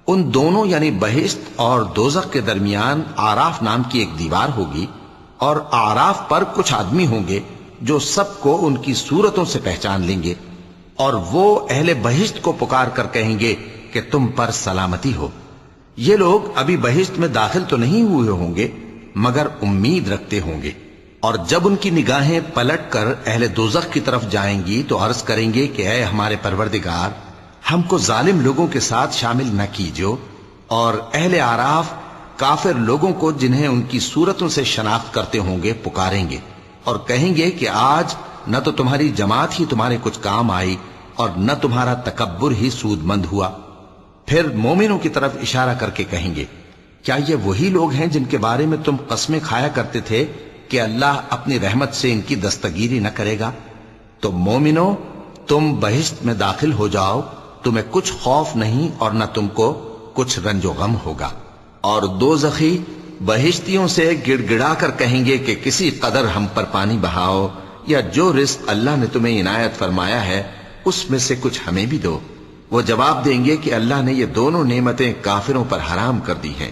ان دونوں یعنی بہشت اور دوزخ کے درمیان آراف نام کی ایک دیوار ہوگی، اور آراف پر کچھ آدمی ہوں گے جو سب کو ان کی صورتوں سے پہچان لیں گے، اور وہ اہل بہشت کو پکار کر کہیں گے کہ تم پر سلامتی ہو۔ یہ لوگ ابھی بہشت میں داخل تو نہیں ہوئے ہوں گے مگر امید رکھتے ہوں گے، اور جب ان کی نگاہیں پلٹ کر اہل دوزخ کی طرف جائیں گی تو عرض کریں گے کہ اے ہمارے پروردگار، ہم کو ظالم لوگوں کے ساتھ شامل نہ کیجو۔ اور اہل آراف کافر لوگوں کو جنہیں ان کی صورتوں سے شناخت کرتے ہوں گے پکاریں گے اور کہیں گے کہ آج نہ تو تمہاری جماعت ہی تمہارے کچھ کام آئی اور نہ تمہارا تکبر ہی سود مند ہوا۔ پھر مومنوں کی طرف اشارہ کر کے کہیں گے، کیا یہ وہی لوگ ہیں جن کے بارے میں تم قسمیں کھایا کرتے تھے کہ اللہ اپنی رحمت سے ان کی دستگیری نہ کرے گا؟ تو مومنو، تم بہشت میں داخل ہو جاؤ، تمہیں کچھ خوف نہیں اور نہ تم کو کچھ رنج و غم ہوگا۔ اور دوزخی بہشتیوں سے گڑ گڑا کر کہیں گے کہ کسی قدر ہم پر پانی بہاؤ، یا جو رزق اللہ نے تمہیں عنایت فرمایا ہے اس میں سے کچھ ہمیں بھی دو۔ وہ جواب دیں گے کہ اللہ نے یہ دونوں نعمتیں کافروں پر حرام کر دی ہیں۔